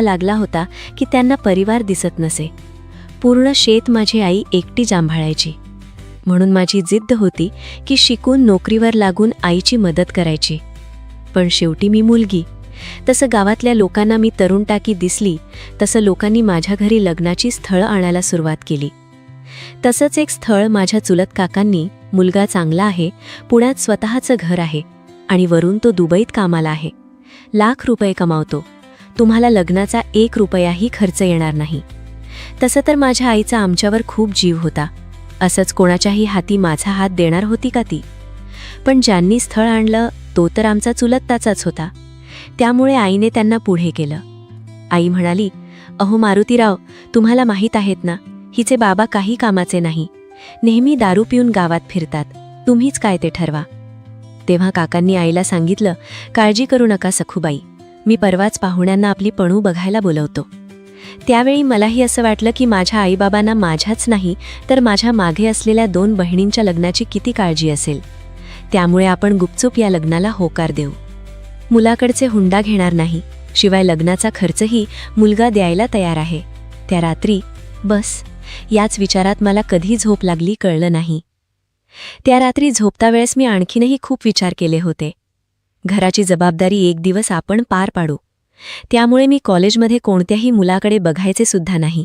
लागला होता की त्यांना परिवार दिसत नसे. पूर्ण शेत माझी आई एकटी सांभाळायची. म्हणून माझी जिद्द होती की शिकून नोकरीवर लागून आईची मदत करायची. पण शेवटी मी मुलगी. तसं गावातल्या लोकांना मी तरुण टाकी दिसली तसं लोकांनी माझ्या घरी लग्नाची स्थळं आणायला सुरुवात केली. तसंच एक स्थळ माझ्या चुलत काकांनी, मुलगा चांगला आहे, पुण्यात स्वतःचं घर आहे आणि वरून तो दुबईत कामाला आहे, लाख रुपये कमावतो, तुम्हाला लग्नाचा 1 रुपयाही खर्च येणार नाही. तसं तर माझ्या आईचा आमच्यावर खूप जीव होता. असंच कोणाच्याही हाती माझा हात देणार होती का ती? पण ज्यांनी स्थळ आणलं तो तर आमचा चुलत्ताचाच होता. त्यामुळे आईने त्यांना पुढे केलं. आई म्हणाली, अहो मारुतीराव, तुम्हाला माहीत आहेत ना, हिचे बाबा काही कामाचे नाही, नेहमी दारू पिऊन गावात फिरतात, तुम्हीच काय ते ठरवा. तेव्हा काकांनी आईला सांगितलं, काळजी करू नका सखूबाई, मी परवाच पाहुण्यांना आपली पणू बघायला बोलवतो. त्यावेळी मलाही असं वाटलं की माझ्या आईबाबांना माझ्याच नाही तर माझ्या मागे असलेल्या 2 बहिणींच्या लग्नाची किती काळजी असेल. त्यामुळे आपण गुपचूप या लग्नाला होकार देऊ. मुलाकडचे हुंडा घेणार नाही, शिवाय लग्नाचा खर्चही मुलगा द्यायला तयार आहे. त्या रात्री बस याच विचारात मला कधी झोप लागली कळलं नाही. त्या रात्री झोपता वेळेस मी आणखीनही खूप विचार केले होते. घराची जबाबदारी एक दिवस आपण पार पाडू. त्यामुळे मी कॉलेजमध्ये कोणत्याही मुलाकडे बघायचे सुद्धा नाही.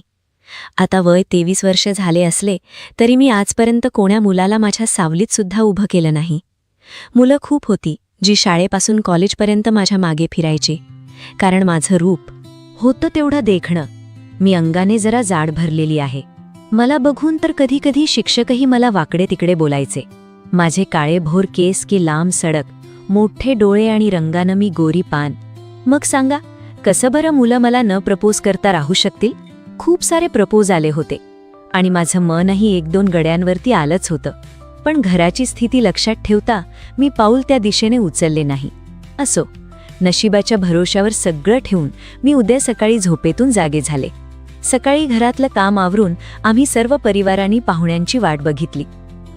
आता वय 23 वर्ष झाले असले तरी मी आजपर्यंत कोण्या मुलाला माझ्या सावलीत सुद्धा उभं केलं नाही. मुलं खूप होती जी शाळेपासून कॉलेजपर्यंत माझ्या मागे फिरायची, कारण माझं रूप होतं तेवढं देखणं. मी अंगाने जरा जाड भरलेली आहे. मला बघून तर कधी कधी शिक्षकही मला वाकडे तिकडे बोलायचे. माझे काळे भोर केस की लांब सडक, मोठे डोळे आणि रंगानं मी गोरी पान. मग सांगा, कसं बरं मुलं मला न प्रपोज करता राहू शकतील? खूप सारे प्रपोज आले होते आणि माझं मनही 1-2 गड्यांवरती आलंच होतं. पण घराची स्थिती लक्षात ठेवता मी पाऊल त्या दिशेने उचलले नाही. असो, नशिबाच्या भरोशावर सगळं ठेवून मी उद्या सकाळी झोपेतून जागे झाले. सकाळी घरातलं काम आवरून आम्ही सर्व परिवारांनी पाहुण्यांची वाट बघितली.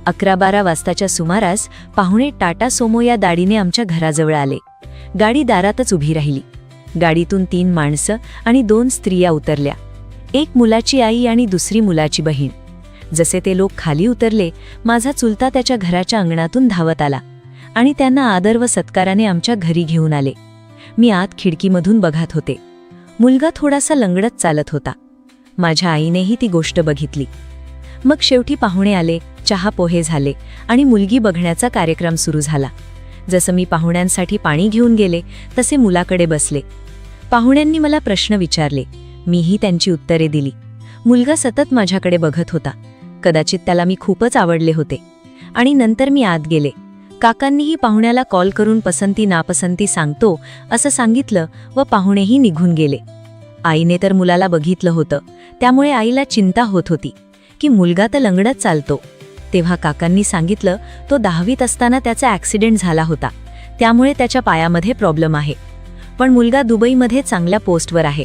11-12 वाजताच्या सुमारास पाहुणे टाटा सोमो या गाडीने आमच्या घराजवळ आले. गाडी दारातच उभी राहिली. गाडीतून 3 माणसं आणि 2 स्त्रिया उतरल्या. एक मुलाची आई आणि दुसरी मुलाची बहीण. जसे ते लोक खाली उतरले, माझा चुलता त्याच्या घराच्या अंगणातून धावत आला आणि त्यांना आदर व सत्काराने आमच्या घरी घेऊन आले. मी आत खिडकीमधून बघत होते. मुलगा थोडासा लंगडत चालत होता. माझ्या आईनेही ती गोष्ट बघितली. मग शेवटी पाहुणे आले, चहा पोहे झाले आणि मुलगी बघण्याचा कार्यक्रम सुरू झाला. जसं मी पाहुण्यांसाठी पाणी घेऊन गेले तसे मुलाकडे बसले. पाहुण्यांनी मला प्रश्न विचारले, मीही त्यांची उत्तरे दिली. मुलगा सतत माझ्याकडे बघत होता. कदाचित त्याला मी खूपच आवडले होते. आणि नंतर मी आत गेले. काकांनीही पाहुण्याला कॉल करून पसंती नापसंती सांगतो असं सांगितलं व पाहुणेही निघून गेले. आईने तर मुलाला बघितलं होतं, त्यामुळे आईला चिंता होत होती की मुलगा तर लंगडत चालतो. तेव्हा काकांनी सांगितलं, तो 10वीत असताना त्याचा ॲक्सिडेंट झाला होता, त्यामुळे त्याच्या पायामध्ये प्रॉब्लेम आहे. पण मुलगा दुबईमध्ये चांगल्या पोस्टवर आहे,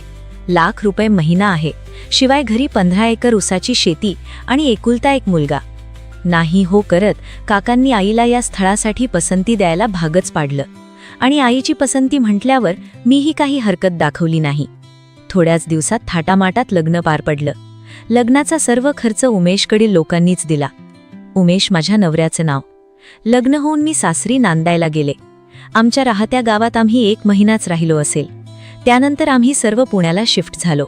लाख रुपये महिना आहे, शिवाय घरी 15 एकर ऊसाची शेती आणि एकुलता एक मुलगा. नाही हो करत काकांनी आईला या स्थळासाठी पसंती द्यायला भागच पाडलं. आणि आईची पसंती म्हटल्यावर मीही काही हरकत दाखवली नाही. थोड्याच दिवसात थाटामाटात लग्न पार पडलं. लग्नाचा सर्व खर्च उमेशकडील लोकांनीच दिला. उमेश माझ्या नवऱ्याचं नाव. लग्न होऊन मी सासरी नांदायला गेले. आमच्या राहत्या गावात आम्ही 1 महिनाच राहिलो असेल. त्यानंतर आम्ही सर्व पुण्याला शिफ्ट झालो.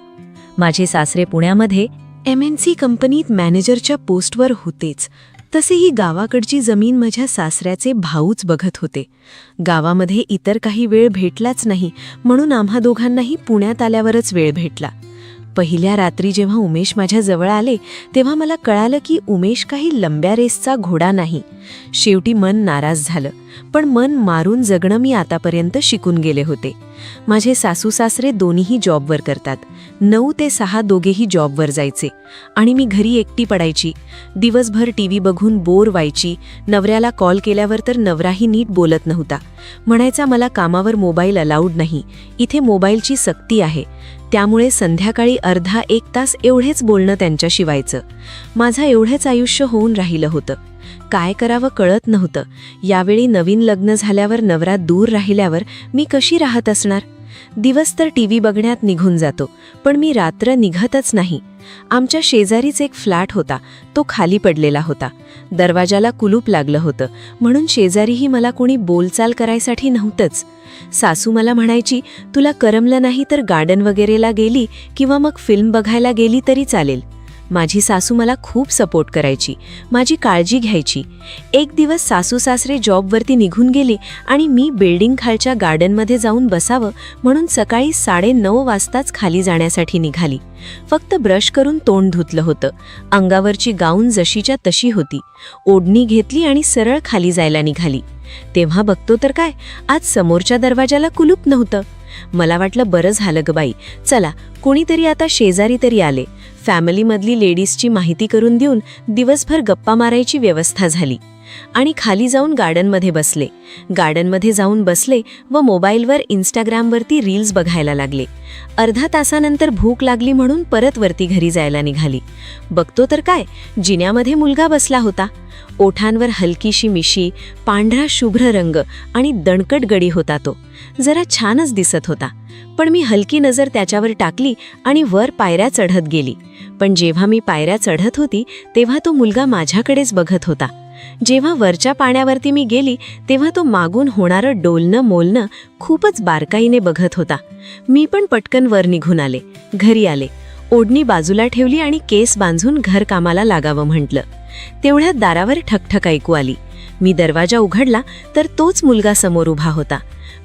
माझे सासरे पुण्यामध्ये MNC कंपनीत मॅनेजरच्या पोस्टवर होतेच. तसेही गावाकडची जमीन माझ्या सासऱ्याचे भाऊच बघत होते. गावामध्ये इतर काही वेळ भेटलाच नाही, म्हणून आम्हा दोघांनाही पुण्यात आल्यावरच वेळ भेटला. पहिल्या रात्री जेव्हा उमेश माझ्या जवळ आले तेव्हा मला कळालं की उमेश काही लंब्या रेसचा घोडा नाही. शेवटी मन नाराज झालं, पण मन मारून जगणं मी आतापर्यंत शिकून गेले होते. माझे सासू सासरे दोन्हीही जॉबवर करतात. 9 ते 6 दोघेही जॉबवर जायचे आणि मी घरी एकटी पडायची. दिवसभर टीव्ही बघून बोर व्हायची. नवऱ्याला कॉल केल्यावर तर नवराही नीट बोलत नव्हता. म्हणायचा, मला कामावर मोबाईल अलाउड नाही, इथे मोबाईलची सक्ती आहे. त्यामुळे संध्याकाळी अर्धा 1 तास एवढेच बोलणं त्यांच्याशी व्हायचं. माझं एवढंच आयुष्य होऊन राहिलं होतं. काय करावं कळत नव्हतं. यावेळी नवीन लग्न झाल्यावर नवरा दूर राहिल्यावर मी कशी राहत असणार? दिवस तर टीव्ही बघण्यात निघून जातो, पण मी रात्र निघतच नाही. आमच्या शेजारीच एक फ्लॅट होता, तो खाली पडलेला होता. दरवाजाला कुलूप लागलं होतं, म्हणून शेजारीही मला कोणी बोलचाल करायसाठी नव्हतंच. सासू मला म्हणायची, तुला करमलं नाही तर गार्डन वगैरेला गेली किंवा मग फिल्म बघायला गेली तरी चालेल. माझी सासू मला खूप सपोर्ट करायची, माझी काळजी घ्यायची. एक दिवस सासू सासरे जॉबवरती निघून गेले आणि मी बिल्डिंग खालच्या गार्डनमध्ये जाऊन बसावं म्हणून सकाळी 9:30 वाजताच खाली जाण्यासाठी निघाली. फक्त ब्रश करून तोंड धुतलं होतं. अंगावरची गाऊन जशीच्या तशी होती. ओढणी घेतली आणि सरळ खाली जायला निघाली. तेव्हा बघतो तर काय, आज समोरच्या दरवाजाला कुलूप नव्हतं. मला वाटलं बरं झालं ग बाई, चला कोणीतरी आता शेजारी तरी आले. फॅमिलीमधली लेडीजची माहिती करून देऊन दिवसभर गप्पा मारायची व्यवस्था झाली आणि खाली जाऊन गार्डनमध्ये जाऊन बसले व मोबाईलवर इंस्टाग्रामवरती रील्स बघायला लागले. अर्धा तासानंतर भूक लागली म्हणून परत वरती घरी जायला निघाली. बघतो तर काय, जिन्यामध्ये मुलगा बसला होता. ओठांवर हलकीशी मिशी, पांढरा शुभ्र रंग आणि दणकट गडी होता. तो जरा छानच दिसत होता, पण मी हलकी नजर त्याच्यावर टाकली आणि वर पायऱ्या चढत गेली. पण जेव्हा मी पायऱ्या चढत होती तेव्हा तो मुलगा माझ्याकडेच बघत होता. जेव्हा वरच्या पाण्यावरती मी गेली तेव्हा तो मागून होणारं डोलणं मोलणं खूपच बारकाईने बघत होता. मी पण पटकन वर निघून आले, घरी आले. ओढणी बाजूला ठेवली आणि केस बांधून घरकामाला लागावं म्हटलं. तेवढ्यात दारावर ठकठक ऐकू आली. मी दरवाजा उघडला तर तोच मुलगा समोर उभा होता.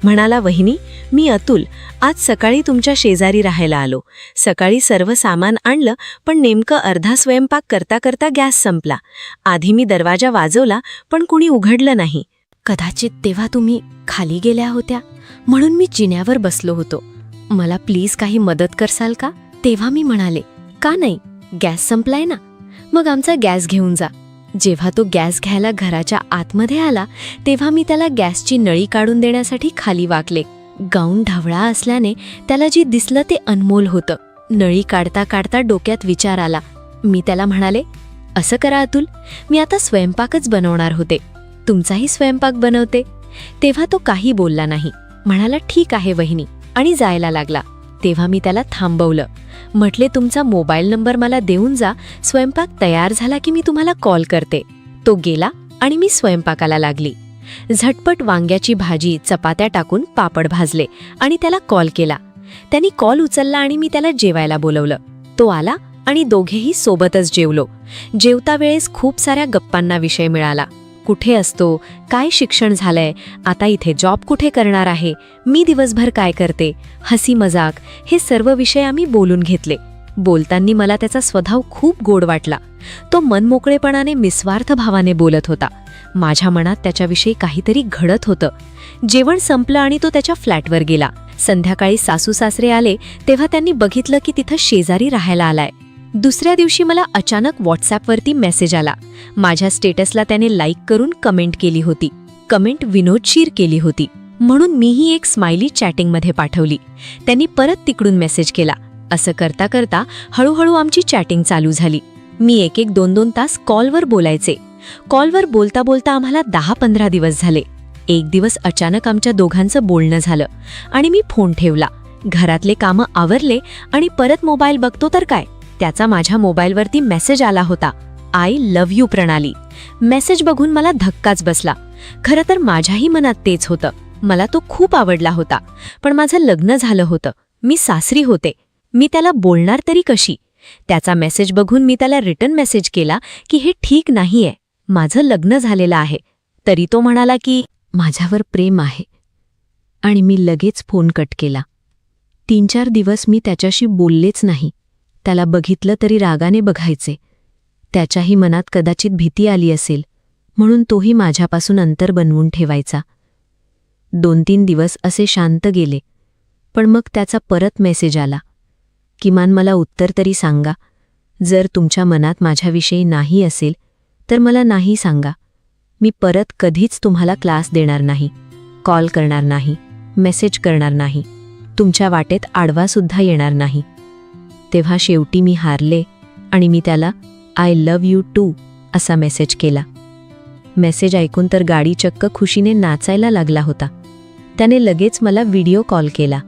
म्हणाला, वहिनी, मी अतुल, आज सकाळी तुमच्या शेजारी राहायला आलो. सकाळी सर्व सामान आणलं, पण नेमकं अर्धा स्वयंपाक करता करता गॅस संपला. आधी मी दरवाजा वाजवला, पण कुणी उघडलं नाही. कदाचित तेव्हा तुम्ही खाली गेल्या होत्या, म्हणून मी जिन्यावर बसलो होतो. मला प्लीज काही मदत करसाल का? तेव्हा मी म्हणाले, का नाही, गॅस संपलाय ना, मग आमचा गॅस घेऊन जा. जेव्हा तो गॅस घ्यायला घराच्या आतमध्ये आला तेव्हा मी त्याला गॅसची नळी काढून देण्यासाठी खाली वाकले. गाऊन ढवळा असल्याने त्याला जे दिसलं ते अनमोल होतं. नळी काढता काढता डोक्यात विचार आला. मी त्याला म्हणाले, असं करा अतुल, मी आता स्वयंपाकच बनवणार होते, तुमचाही स्वयंपाक बनवते. तेव्हा तो काही बोलला नाही. म्हणाला, ठीक आहे वहिनी, आणि जायला लागला. तेव्हा मी त्याला थांबवलं. म्हटले, तुमचा मोबाईल नंबर मला देऊन जा, स्वयंपाक तयार झाला की मी तुम्हाला कॉल करते. तो गेला आणि मी स्वयंपाकाला लागली. झटपट वांग्याची भाजी, चपात्या टाकून पापड भाजले आणि त्याला कॉल केला. त्यांनी कॉल उचलला आणि मी त्याला जेवायला बोलवलं. तो आला आणि दोघेही सोबतच जेवलो. जेवता वेळेस खूप साऱ्या गप्पांना विषय मिळाला. कुठे असतो, काय शिक्षण झालंय, आता इथे जॉब कुठे करणार आहे, मी दिवसभर काय करते, हसी मजाक, हे सर्व विषय आम्ही बोलून घेतले. बोलताना मला त्याचा स्वभाव खूप गोड वाटला. तो मनमोकळेपणाने निस्वार्थ भावाने बोलत होता. माझ्या मनात त्याच्याविषयी काहीतरी घडत होतं. जेवण संपलं आणि तो त्याच्या फ्लॅटवर गेला. संध्याकाळी सासू सासरे आले तेव्हा त्यांनी बघितलं की तिथं शेजारी राहायला आलाय. दुसऱ्या दिवशी मला अचानक व्हॉट्सॲपवरती मेसेज आला. माझ्या स्टेटसला त्याने लाईक करून कमेंट केली होती. कमेंट विनोदशीर केली होती, म्हणून मीही एक स्माइली चॅटिंगमध्ये पाठवली. त्यांनी परत तिकडून मेसेज केला. असं करता करता हळूहळू आमची चॅटिंग चालू झाली. मी 1-2 तास कॉलवर बोलायचे. कॉलवर बोलता बोलता आम्हाला 10-15 दिवस झाले. एक दिवस अचानक आमच्या दोघांचं बोलणं झालं आणि मी फोन ठेवला. घरातले कामं आवरले आणि परत मोबाईल बघतो तर काय, त्याचा माझ्या मोबाईलवरती मेसेज आला होता, आय लव्ह यू प्रणाली. मेसेज बघून मला धक्काच बसला. खरं तर माझ्याही मनात तेच होतं. मला तो खूप आवडला होता, पण माझं लग्न झालं होतं, मी सासरी होते. मी त्याला बोलणार तरी कशी? त्याचा मेसेज बघून मी त्याला रिटर्न मेसेज केला की हे ठीक नाहीये, माझं लग्न झालेलं आहे. तरी तो म्हणाला की माझ्यावर प्रेम आहे, आणि मी लगेच फोन कट केला. 3-4 दिवस मी त्याच्याशी बोललेच नाही. त्याला बघितलं तरी रागाने बघायचे. त्याच्याही मनात कदाचित भीती आली असेल, म्हणून तोही माझ्यापासून अंतर बनवून ठेवायचा. 2-3 दिवस असे शांत गेले, पण मग त्याचा परत मेसेज आला. किमान मला उत्तर तरी सांगा. जर तुमच्या मनात माझ्याविषयी नाही असेल तर मला नाही सांगा. मी परत कधीच तुम्हाला क्लास देणार नाही, कॉल करणार नाही, मेसेज करणार नाही, तुमच्या वाटेत आडवासुद्धा येणार नाही. तेव्हा शेवटी मी हारले आणि मी त्याला आय लव्ह यू टू असा मेसेज केला. मेसेज ऐकून तर गाडी चक्क खुशीने नाचायला लागला होता. त्याने लगेच मला व्हिडिओ कॉल केला.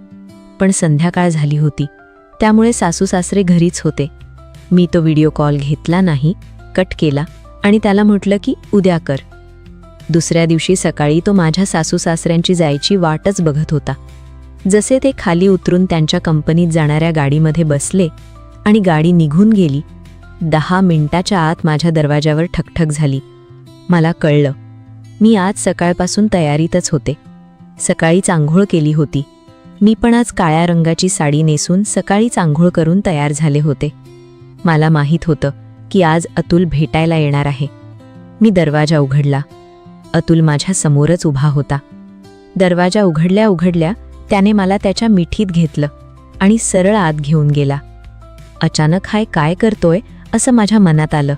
पण संध्याकाळ झाली होती, त्यामुळे सासू सासरे घरीच होते. मी तो व्हिडिओ कॉल घेतला नाही, कट केला आणि त्याला म्हटलं की उद्या कर. दुसऱ्या दिवशी सकाळी तो माझ्या सासू सासऱ्यांची जायची वाटच बघत होता. जसे ते खाली उतरून त्यांच्या कंपनीत जाणाऱ्या गाडीमध्ये बसले आणि गाडी निघून गेली, 10 मिनिटाच्या आत माझ्या दरवाजावर ठकठक झाली. मला कळलं, मी आज सकाळपासून तयारीतच होते. सकाळीच आंघोळ केली होती. मी पण आज काळ्या रंगाची साडी नेसून सकाळीच आंघोळ करून तयार झाले होते. मला माहीत होतं की आज अतुल भेटायला येणार आहे. मी दरवाजा उघडला. अतुल माझ्या समोरच उभा होता. दरवाजा उघडल्या उघडल्या त्याने मला त्याच्या मिठीत घेतलं आणि सरळ आत घेऊन गेला. अचानक हाय काय करतोय असं माझ्या मनात आलं,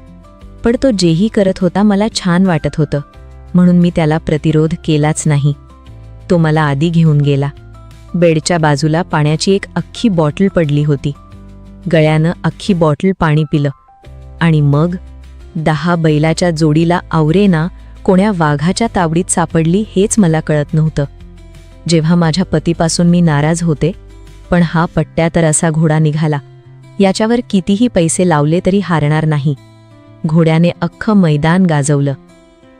पण तो जेही करत होता मला छान वाटत होतं, म्हणून मी त्याला प्रतिरोध केलाच नाही. तो मला आधी घेऊन गेला. बेडच्या बाजूला पाण्याची एक अख्खी बॉटल पडली होती. गळ्यानं अख्खी बॉटल पाणी पिलं आणि मग 10 बैलाच्या जोडीला आवरेना कोण्या वाघाच्या तावडीत सापडली हेच मला कळत नव्हतं. जेव्हा माझ्या पतीपासून मी नाराज होते, पण हा पट्ट्या तर असा घोडा निघाला, याच्यावर कितीही पैसे लावले तरी हारणार नाही. घोड्याने अख्खं मैदान गाजवलं.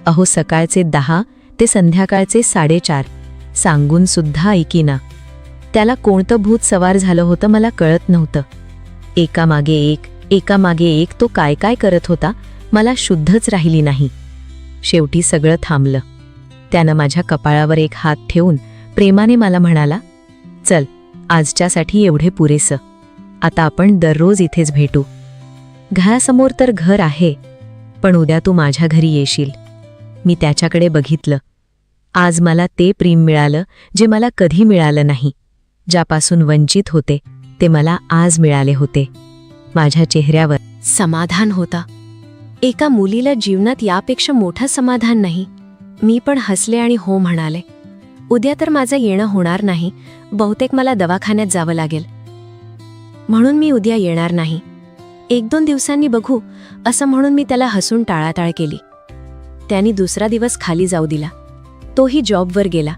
अहो सकाळचे 10 ते संध्याकाळचे 4:30 सांगून सुद्धा ऐकीना. त्याला कोणतं भूत सवार झालं होतं मला कळत नव्हतं. एकामागे एक तो काय काय करत होता मला शुद्धच राहिली नाही. शेवटी सगळं थांबलं. त्यानं माझ्या कपाळावर एक हात ठेवून प्रेमाने मला म्हणाला, चल आजच्यासाठी एवढे पुरेसं. आता आपण दररोज इथेच भेटू. घरासमोर तर घर आहे, पण उद्या तू माझ्या घरी येशील. मी त्याच्याकडे बघितलं. आज मला ते प्रेम मिळालं जे मला कधी मिळालं नाही. ज्यापासून वंचित होते ते मला आज मिळाले होते. माझ्या चेहऱ्यावर समाधान होता. एका मुलीला जीवनात यापेक्षा मोठं समाधान नाही. मी पण हसले आणि हो म्हणाले. उद्या तर माझं येणं होणार नाही, बहुतेक मला दवाखान्यात जावं लागेल, म्हणून मी उद्या येणार नाही. 1-2 दिवसांनी बघू असं म्हणून मी त्याला हसून टाळाटाळ केली. त्याने दुसरा दिवस खाली जाऊ दिला. तोही जॉबवर गेला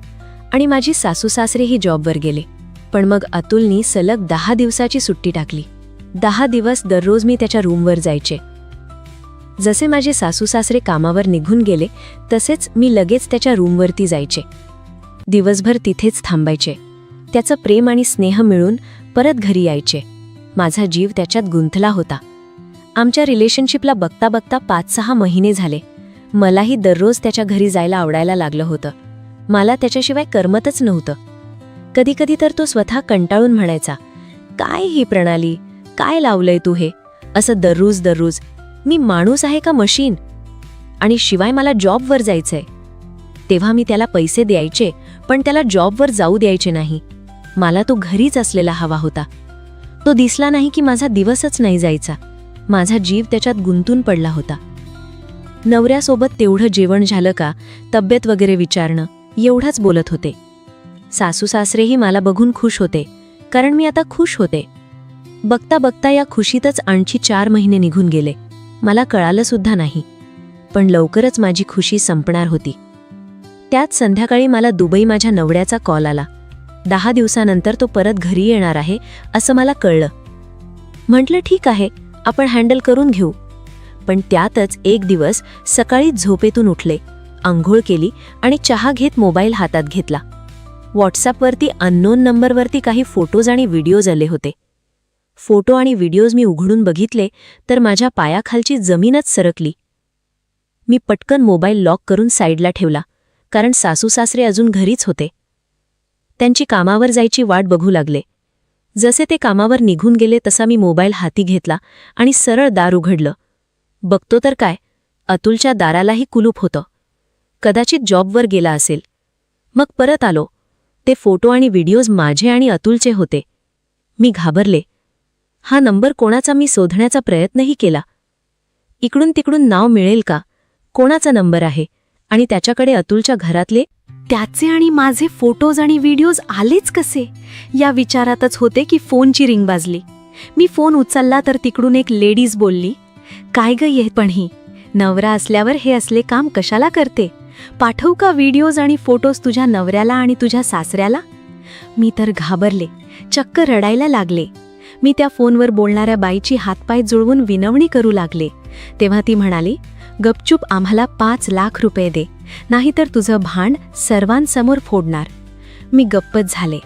आणि माझी सासू सासरेही जॉबवर गेले. पण मग अतुलनी सलग 10 दिवसाची सुट्टी टाकली. 10 दिवस दररोज मी त्याच्या रूमवर जायचे. जसे माझे सासू सासरे कामावर निघून गेले तसेच मी लगेच त्याच्या रूमवरती जायचे. दिवसभर तिथेच थांबायचे. त्याचं प्रेम आणि स्नेह मिळून परत घरी यायचे. माझा जीव त्याच्यात गुंतला होता. आमच्या रिलेशनशिपला बघता बघता 5-6 महिने झाले. मलाही दररोज त्याच्या घरी जायला आवडायला लागलं होतं. मला त्याच्याशिवाय करमतच नव्हतं. कधीकधी तर तो स्वतः कंटाळून म्हणायचा, काय ही प्रणाली, काय लावलंय तू हे असं दररोज. मी माणूस आहे का मशीन? आणि शिवाय मला जॉबवर जायचंय. तेव्हा मी त्याला पैसे द्यायचे, पण त्याला जॉबवर जाऊ द्यायचे नाही. मला तो घरीच असलेला हवा होता. तो दिसला नाही की माझा दिवसच नाही जायचा. माझा जीव त्याच्यात गुंतून पडला होता. नवऱ्यासोबत तेवढं जेवण झालं का, तब्येत वगैरे विचारणं, एवढंच बोलत होते. सासू सासरेही मला बघून खुश होते, कारण मी आता खुश होते. बघता बघता या खुशीतच आणखी 4 महिने निघून गेले. मला कळालं सुद्धा नाही, पण लवकरच माझी खुशी संपणार होती. त्याच संध्याकाळी मला दुबई माझ्या नवऱ्याचा कॉल आला. 10 दिवसानंतर तो परत घरी येणार आहे असं मला कळलं. म्हटलं ठीक आहे, आपण हँडल करून घेऊ. पण त्यातच एक दिवस सकाळी झोपेतून उठले, आंघोळ केली आणि चहा घेत मोबाईल हातात घेतला. व्हॉट्सअपवरती अननोन नंबरवरती काही फोटोज आणि व्हिडिओज आले होते. फोटो आणि व्हिडिओज मी उघडून बघितले तर माझ्या पायाखालची जमीनच सरकली. मी पटकन मोबाईल लॉक करून साईडला ठेवला, कारण सासू सासरे अजून घरीच होते. त्यांची कामावर जायची वाट बघू लागले. जसे ते कामावर निघून गेले तसा मी मोबाईल हाती घेतला आणि सरळ दार उघडलं. बघतो तर काय, अतुलच्या दारालाही कुलूप होतं. कदाचित जॉबवर गेला असेल. मग परत आलो. ते फोटो आणि व्हिडिओज माझे आणि अतुलचे होते. मी घाबरले. हा नंबर कोणाचा मी शोधण्याचा प्रयत्नही केला. इकडून तिकडून नाव मिळेल का, कोणाचा नंबर आहे, आणि त्याच्याकडे अतुलच्या घरातले त्याचे आणि माझे फोटोज आणि व्हिडिओज आलेच कसे, या विचारातच होते की फोनची रिंग वाजली. मी फोन उचलला तर तिकडून एक लेडीज बोलली, काय ग ये पण ही नवरा असल्यावर हे असले काम कशाला करते, पाठवू का व्हिडिओज आणि फोटोज तुझ्या नवऱ्याला आणि तुझ्या सासऱ्याला? मी तर घाबरले, चक्क रडायला लागले. मी त्या फोनवर बोलणाऱ्या बाईची हातपाय जुळवून विनवणी करू लागले. तेव्हा ती म्हणाली, गपचूप आम्हाला 5 लाख रुपये दे, नाहीतर तुझं भांड सर्वांसमोर फोडणार. मी गप्पच झाले.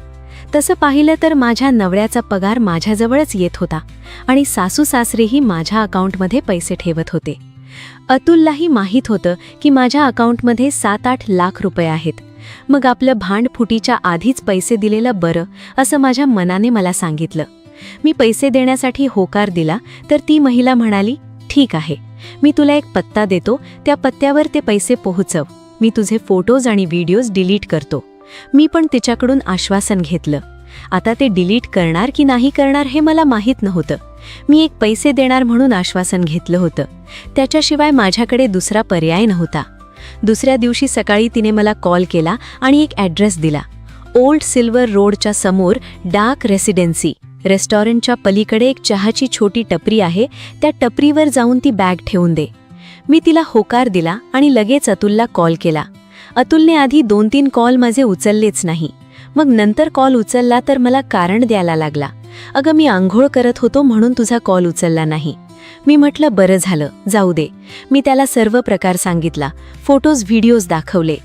तसं पाहिलं तर माझ्या नवऱ्याचा पगार माझ्याजवळच येत होता आणि सासू सासरेही माझ्या अकाउंटमध्ये पैसे ठेवत होते. अतुललाही माहीत होतं की माझ्या अकाउंटमध्ये 7-8 लाख रुपये आहेत. मग आपलं भांड फुटीच्या आधीच पैसे दिलेलं बरं असं माझ्या मनाने मला सांगितलं. मी पैसे देण्यासाठी होकार दिला तर ती महिला म्हणाली, ठीक आहे, मी तुला एक पत्ता देतो, त्या पत्त्यावर ते पैसे पोहोचव. मी तुझे फोटोज आणि व्हिडिओज डिलीट करतो. मी पण तिच्याकडून आश्वासन घेतलं. आता ते डिलीट करणार की नाही करणार हे मला माहीत नव्हतं. मी एक पैसे देणार म्हणून आश्वासन घेतलं होतं. त्याच्याशिवाय माझ्याकडे दुसरा पर्याय नव्हता. दुसऱ्या दिवशी सकाळी तिने मला कॉल केला आणि एक ॲड्रेस दिला. ओल्ड सिल्वर रोडच्या समोर डार्क रेसिडेन्सी रेस्टॉरंटच्या पलीकडे एक चहाची छोटी टपरी आहे, त्या टपरीवर जाऊन ती बॅग ठेवून दे. मी तिला होकार दिला आणि लगेच अतुलला कॉल केला. अतुलने आधी 2-3 कॉल माझे उचललेच नाही. मग नंतर कॉल उचलला तर मला कारण द्यायला लागला. अगं, मी आंघोळ करत होतो म्हणून तुझा कॉल उचलला नाही. मी म्हटलं बरं झालं, जाऊ दे. मी त्याला सर्व प्रकार सांगितला, फोटोज व्हिडिओज दाखवले.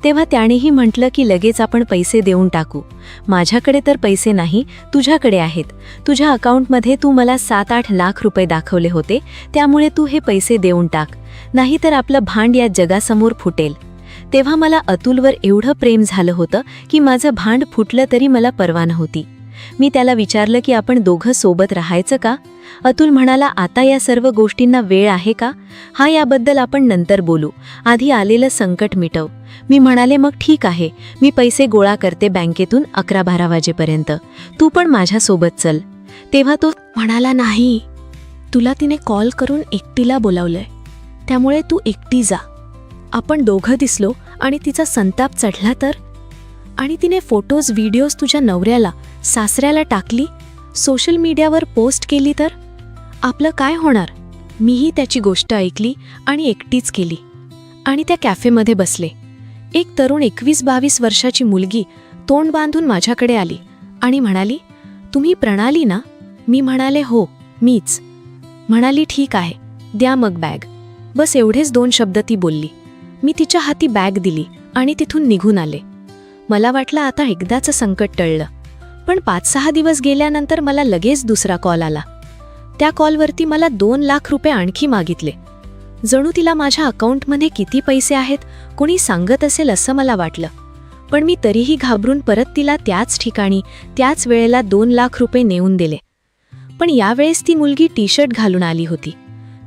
तेव्हा त्यानेही म्हटलं की लगेच आपण पैसे देऊन टाकू. माझ्याकडे तर पैसे नाही, तुझ्याकडे आहेत. तुझ्या अकाउंटमध्ये तू मला 7-8 लाख रुपये दाखवले होते, त्यामुळे तू हे पैसे देऊन टाक, नाहीतर आपलं भांड या जगासमोर फुटेल. तेव्हा मला अतुलवर एवढं प्रेम झालं होतं की माझं भांड फुटलं तरी मला पर्वा नव्हती. मी त्याला विचारलं की आपण दोघं सोबत राहायचं का? अतुल म्हणाला, आता या सर्व गोष्टींना वेळ आहे का? हा, याबद्दल आपण नंतर बोलू, आधी आलेलं संकट मिटव. मी म्हणाले, मग ठीक आहे, मी पैसे गोळा करते बँकेतून 11-12 वाजेपर्यंत, तू पण माझ्यासोबत चल. तेव्हा तो म्हणाला, नाही, तुला तिने कॉल करून एकटीला बोलावलंय, त्यामुळे तू एकटी जा. आपण दोघं दिसलो आणि तिचा संताप चढला तर? आणि तिने फोटोज व्हिडिओज तुझ्या नवऱ्याला सासऱ्याला टाकली, सोशल मीडियावर पोस्ट केली तर आपलं काय होणार? मीही त्याची गोष्ट ऐकली आणि एकटीच केली आणि त्या कॅफेमध्ये बसले. एक तरुण 21-22 वर्षाची मुलगी तोंड बांधून माझ्याकडे आली आणि म्हणाली, तुम्ही प्रणाली ना? मी म्हणाले, हो, मीच. म्हणाली, ठीक आहे, द्या मग बॅग. बस एवढेच 2 शब्द ती बोलली. मी तिच्या हाती बॅग दिली आणि तिथून निघून आले. मला वाटलं आता एकदाचं संकट टळलं. पण 5-6 दिवस गेल्यानंतर मला लगेच दुसरा कॉल आला. त्या कॉलवरती मला 2 लाख रुपये आणखी मागितले. जणू तिला माझ्या अकाउंटमध्ये किती पैसे आहेत कोणी सांगत असेल असं मला वाटलं. पण मी तरीही घाबरून परत तिला त्याच ठिकाणी त्याच वेळेला 2 लाख रुपये नेऊन दिले. पण यावेळेस ती मुलगी टी-शर्ट घालून आली होती,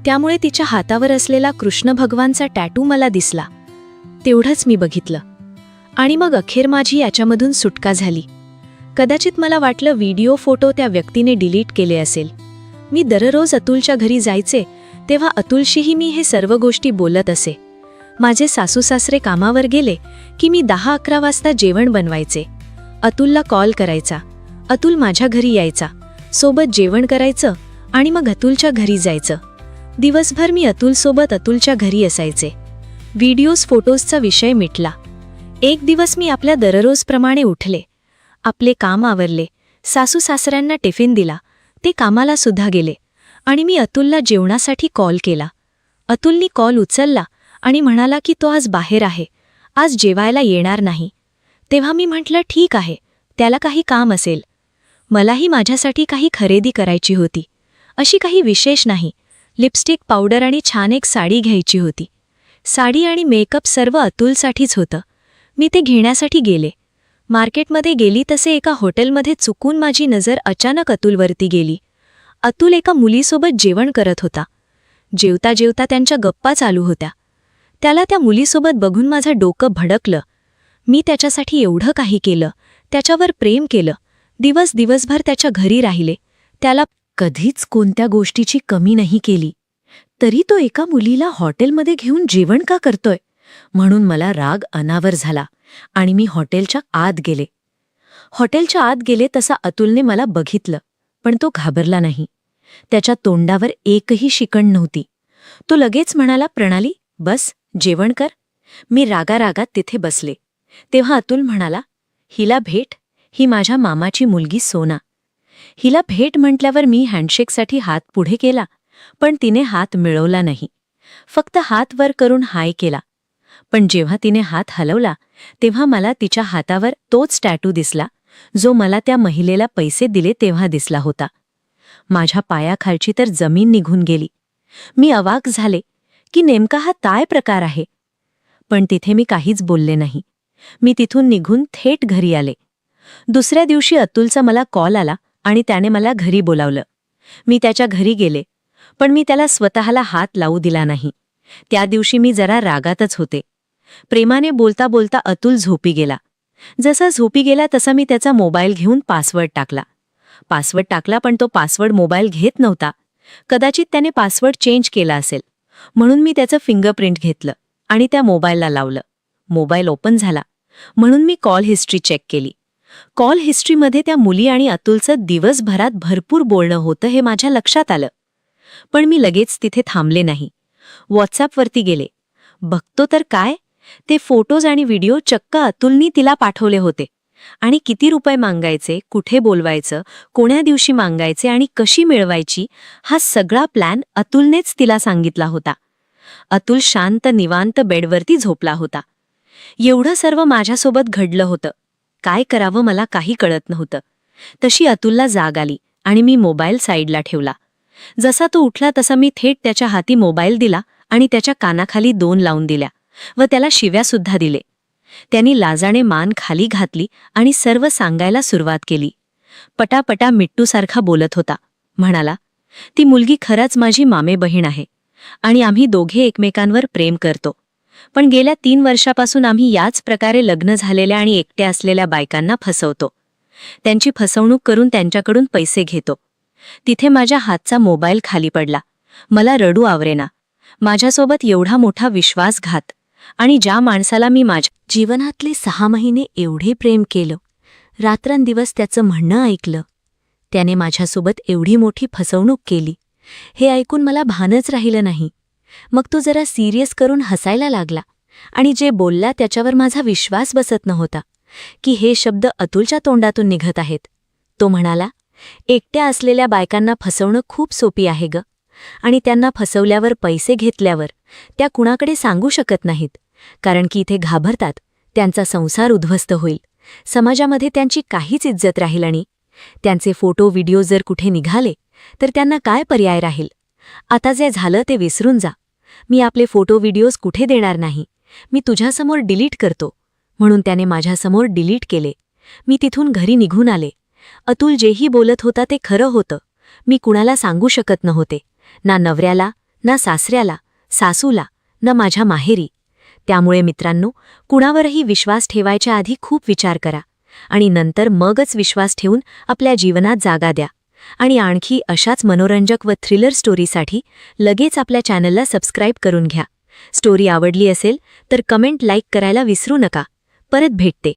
त्यामुळे तिच्या हातावर असलेला कृष्ण भगवानचा टॅटू मला दिसला. तेवढंच मी बघितलं आणि मग अखेर माझी याच्यामधून सुटका झाली. कदाचित मला वाटलं व्हिडिओ फोटो त्या व्यक्तीने डिलीट केले असेल. मी दररोज अतुलच्या घरी जायचे, तेव्हा अतुलशीही मी हे सर्व गोष्टी बोलत असे. माझे सासू सासरे कामावर गेले की मी 10-11 वाजता जेवण बनवायचे. अतुलला कॉल करायचा, अतुल माझ्या घरी यायचा, सोबत जेवण करायचं आणि मग अतुलच्या घरी जायचं. दिवसभर मी अतुलसोबत अतुलच्या घरी असायचे. व्हिडिओज फोटोजचा विषय मिटला. एक दिवस मी आपल्या दररोजप्रमाणे उठले, आपले काम आवरले, सासू सासऱ्यांना टिफिन दिला, ते कामाला सुद्धा गेले आणि मी अतुलला जेवणासाठी कॉल केला. अतुलनी कॉल उचलला आणि म्हणाला की तो आज बाहेर आहे, आज जेवायला येणार नाही. तेव्हा मी म्हटलं, ठीक आहे, त्याला काही काम असेल. मलाही माझ्यासाठी काही खरेदी करायची होती. अशी काही विशेष नाही, लिपस्टिक, पावडर आणि छान एक साडी घ्यायची होती. साडी आणि मेकअप सर्व अतुलसाठीच होतं. मी ते घेण्यासाठी गेले. मार्केटमध्ये गेली तसे एका हॉटेलमध्ये चुकून माझी नजर अचानक अतुलवरती गेली. अतुल एका मुलीसोबत जेवण करत होता. जेवता जेवता त्यांच्या गप्पा चालू होत्या. त्याला त्या मुलीसोबत बघून माझं डोकं भडकलं. मी त्याच्यासाठी एवढं काही केलं, त्याच्यावर प्रेम केलं, दिवसभर त्याच्या घरी राहिले, त्याला कधीच कोणत्या गोष्टीची कमी नाही केली. तरी तो एका मुलीला हॉटेलमध्ये घेऊन जेवण का करतोय म्हणून मला राग अनावर झाला आणि मी हॉटेलच्या आत गेले. हॉटेलच्या आत गेले तसा अतुलने मला बघितलं, पण तो घाबरला नाही. त्याच्या तोंडावर एकही शिकण नव्हती. तो लगेच म्हणाला, प्रणाली, बस, जेवण कर. मी रागारागात तिथे बसले. तेव्हा अतुल म्हणाला, हिला भेट, ही माझ्या मामाची मुलगी सोना. हिला भेट म्हटल्यावर मी हँडशेकसाठी हात पुढे केला, पण तिने हात मिळवला नाही. फक्त हात वर करून हाय केला. पण जेव्हा तिने हात हलवला तेव्हा मला तिच्या हातावर तोच टॅटू दिसला जो मला त्या महिलेला पैसे दिले तेव्हा दिसला होता. माझ्या पायाखालची तर जमीन निघून गेली. मी अवाक झाले की नेमका हा काय प्रकार आहे. पण तिथे मी काहीच बोलले नाही. मी तिथून निघून थेट घरी आले. दुसऱ्या दिवशी अतुलचा मला कॉल आला आणि त्याने मला घरी बोलावलं. मी त्याच्या घरी गेले, पण मी त्याला स्वतःला हात लावू दिला नाही. त्या दिवशी मी जरा रागातच होते. प्रेमाने बोलता बोलता अतुल झोपी गेला. जसा झोपी गेला तसा मी त्याचा मोबाईल घेऊन पासवर्ड टाकला, पण तो पासवर्ड मोबाईल घेत नव्हता. कदाचित त्याने पासवर्ड चेंज केला असेल. म्हणून मी त्याचं फिंगरप्रिंट घेतलं आणि त्या मोबाईलला लावलं. मोबाईल ओपन झाला म्हणून मी कॉल हिस्ट्री चेक केली. कॉल हिस्ट्रीमध्ये त्या मुली आणि अतुलचं दिवसभरात भरपूर बोलणं होतं हे माझ्या लक्षात आलं. पण मी लगेच तिथे थांबले नाही. व्हॉट्सॲपवरती गेले. बघतो तर काय, ते फोटोज आणि व्हिडिओ चक्क अतुलनी तिला पाठवले होते. आणि किती रुपये मागायचे, कुठे बोलवायचं, कोण्या दिवशी मागायचे आणि कशी मिळवायची, हा सगळा प्लॅन अतुलनेच तिला सांगितला होता. अतुल शांत निवांत बेडवरती झोपला होता. एवढं सर्व माझ्यासोबत घडलं होतं. काय करावं मला काही कळत नव्हतं. तशी अतुलला जाग आली आणि मी मोबाईल साईडला ठेवला. जसा तो उठला तसा मी थेट त्याच्या हाती मोबाईल दिला आणि त्याच्या कानाखाली 2 लावून दिल्या व त्याला शिव्यासुद्धा दिले. त्यांनी लाजाने मान खाली घातली आणि सर्व सांगायला सुरुवात केली. पटापटा मिट्टूसारखा बोलत होता. म्हणाला, ती मुलगी खरंच माझी मामे बहीण आहे आणि आम्ही दोघे एकमेकांवर प्रेम करतो. पण गेल्या 3 वर्षापासून आम्ही याच प्रकारे लग्न झालेल्या आणि एकट्या असलेल्या बायकांना फसवतो. त्यांची फसवणूक करून त्यांच्याकडून पैसे घेतो. तिथे माझ्या हातचा मोबाईल खाली पडला. मला रडू आवरेना. माझ्यासोबत एवढा मोठा विश्वासघात आणि ज्या माणसाला मी माझ्या जीवनातले 6 महिने एवढे प्रेम केलं, रात्रंदिवस त्याचं म्हणणं ऐकलं, त्याने माझ्यासोबत एवढी मोठी फसवणूक केली, हे ऐकून मला भानच राहिलं नाही. मग तो जरा सिरियस करून हसायला लागला आणि जे बोलला त्याच्यावर माझा विश्वास बसत नव्हता की हे शब्द अतुलच्या तोंडातून निघत आहेत. तो म्हणाला, एकट्या असलेल्या बायकांना फसवणं खूप सोपी आहे ग, आणि त्यांना फसवल्यावर पैसे घेतल्यावर त्या कुणाकडे सांगू शकत नाहीत, कारण की इथे घाबरतात त्यांचा संसार उद्ध्वस्त होईल, समाजामध्ये त्यांची काहीच इज्जत राहील आणि त्यांचे फोटो व्हिडिओ जर कुठे निघाले तर त्यांना काय पर्याय राहील. आता जे झालं ते विसरून जा. मी आपले फोटो व्हिडिओज कुठे देणार नाही. मी तुझ्यासमोर डिलीट करतो. म्हणून त्याने माझ्यासमोर डिलीट केले. मी तिथून घरी निघून आले. अतुल जेही बोलत होता ते खरं होतं. मी कुणाला सांगू शकत नव्हते, ना नवऱ्याला, ना सासऱ्याला, सासूला, ना माझ्या माहेरी. त्यामुळे मित्रांनो, कुणावरही विश्वास ठेवायच्या आधी खूप विचार करा आणि नंतर मगच विश्वास ठेवून आपल्या जीवनात जागा द्या. आणि आणखी अशाच मनोरंजक व थ्रिलर स्टोरीसाठी लगेच आपल्या चॅनलला सबस्क्राईब करून घ्या. स्टोरी आवडली असेल तर कमेंट लाईक करायला विसरू नका. परत भेटते.